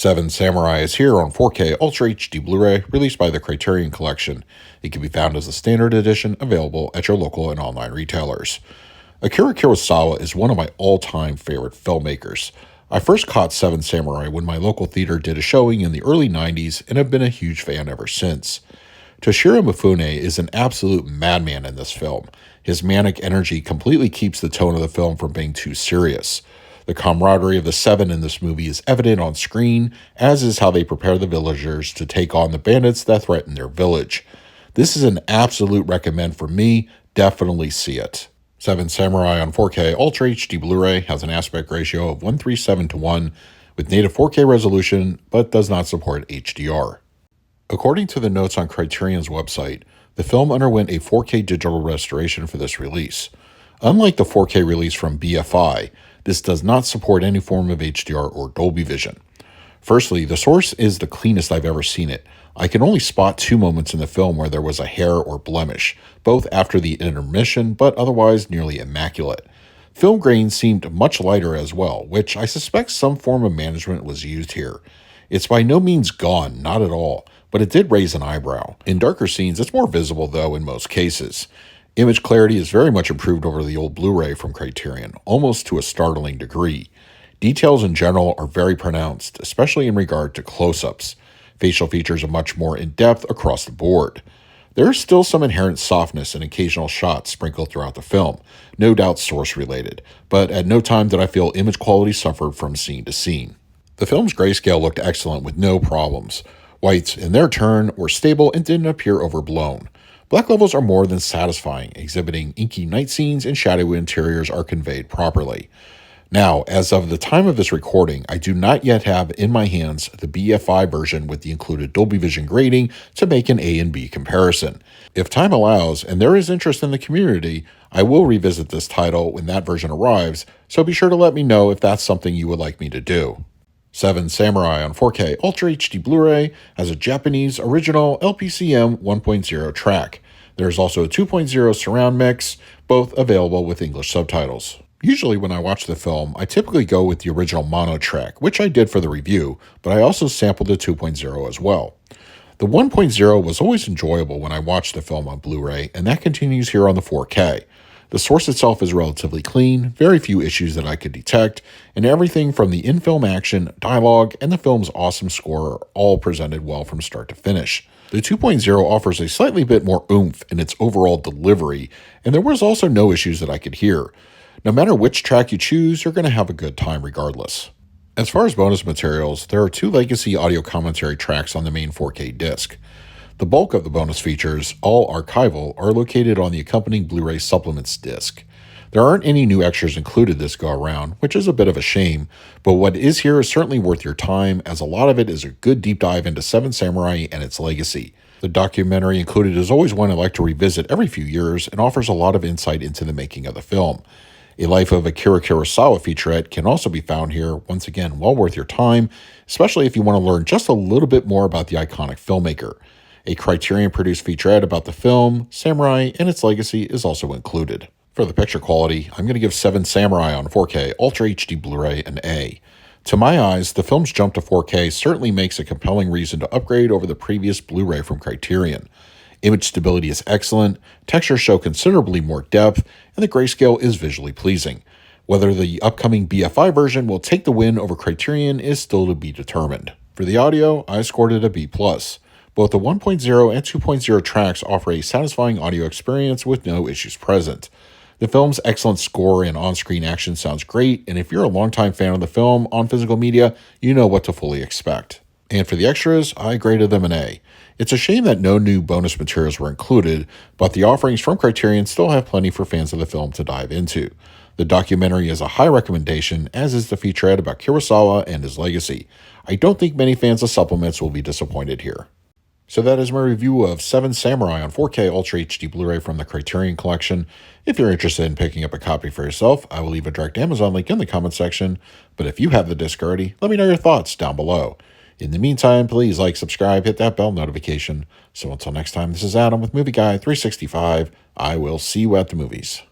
Seven Samurai is here on 4K Ultra HD Blu-ray, released by the Criterion Collection. It can be found as a standard edition, available at your local and online retailers. Akira Kurosawa is one of my all-time favorite filmmakers. I first caught Seven Samurai when my local theater did a showing in the early 90s and have been a huge fan ever since. Toshiro Mifune is an absolute madman in this film. His manic energy completely keeps the tone of the film from being too serious. The camaraderie of the Seven in this movie is evident on screen, as is how they prepare the villagers to take on the bandits that threaten their village. This is an absolute recommend for me. Definitely see it. Seven Samurai on 4K Ultra HD Blu-ray has an aspect ratio of 1:37:1 with native 4K resolution, but does not support HDR. According to the notes on Criterion's website, the film underwent a 4K digital restoration for this release. Unlike the 4K release from BFI, this does not support any form of HDR or Dolby Vision. Firstly, the source is the cleanest I've ever seen it. I can only spot two moments in the film where there was a hair or blemish, both after the intermission, but otherwise nearly immaculate. Film grain seemed much lighter as well, which I suspect some form of management was used here. It's by no means gone, not at all, but it did raise an eyebrow. In darker scenes, it's more visible though in most cases. Image clarity is very much improved over the old Blu-ray from Criterion, almost to a startling degree. Details in general are very pronounced, especially in regard to close-ups. Facial features are much more in-depth across the board. There is still some inherent softness in occasional shots sprinkled throughout the film, no doubt source-related, but at no time did I feel image quality suffered from scene to scene. The film's grayscale looked excellent with no problems. Whites, in their turn, were stable and didn't appear overblown. Black levels are more than satisfying, exhibiting inky night scenes and shadowy interiors are conveyed properly. Now, as of the time of this recording, I do not yet have in my hands the BFI version with the included Dolby Vision grading to make an A and B comparison. If time allows, and there is interest in the community, I will revisit this title when that version arrives, so be sure to let me know if that's something you would like me to do. Seven Samurai on 4K Ultra HD Blu-ray has a Japanese original LPCM 1.0 track. There is also a 2.0 surround mix, both available with English subtitles. Usually when I watch the film, I typically go with the original mono track, which I did for the review, but I also sampled the 2.0 as well. The 1.0 was always enjoyable when I watched the film on Blu-ray, and that continues here on the 4K. The source itself is relatively clean, very few issues that I could detect, and everything from the in-film action, dialogue, and the film's awesome score are all presented well from start to finish. The 2.0 offers a slightly bit more oomph in its overall delivery, and there was also no issues that I could hear. No matter which track you choose, you're going to have a good time regardless. As far as bonus materials, there are two legacy audio commentary tracks on the main 4K disc. The bulk of the bonus features, all archival, are located on the accompanying Blu-ray supplements disc. There aren't any new extras included this go around, which is a bit of a shame, but what is here is certainly worth your time, as a lot of it is a good deep dive into Seven Samurai and its legacy. The documentary included is always one I like to revisit every few years and offers a lot of insight into the making of the film. A Life of Akira Kurosawa featurette can also be found here, once again well worth your time, especially if you want to learn just a little bit more about the iconic filmmaker. A Criterion-produced featurette about the film, Samurai, and its legacy is also included. For the picture quality, I'm going to give Seven Samurai on 4K Ultra HD Blu-ray an A. To my eyes, the film's jump to 4K certainly makes a compelling reason to upgrade over the previous Blu-ray from Criterion. Image stability is excellent, textures show considerably more depth, and the grayscale is visually pleasing. Whether the upcoming BFI version will take the win over Criterion is still to be determined. For the audio, I scored it a B+. Both the 1.0 and 2.0 tracks offer a satisfying audio experience with no issues present. The film's excellent score and on-screen action sounds great, and if you're a longtime fan of the film on physical media, you know what to fully expect. And for the extras, I graded them an A. It's a shame that no new bonus materials were included, but the offerings from Criterion still have plenty for fans of the film to dive into. The documentary is a high recommendation, as is the featurette about Kurosawa and his legacy. I don't think many fans of supplements will be disappointed here. So that is my review of Seven Samurai on 4K Ultra HD Blu-ray from the Criterion Collection. If you're interested in picking up a copy for yourself, I will leave a direct Amazon link in the comment section. But if you have the disc already, let me know your thoughts down below. In the meantime, please like, subscribe, hit that bell notification. So until next time, this is Adam with Movie Guy 365. I will see you at the movies.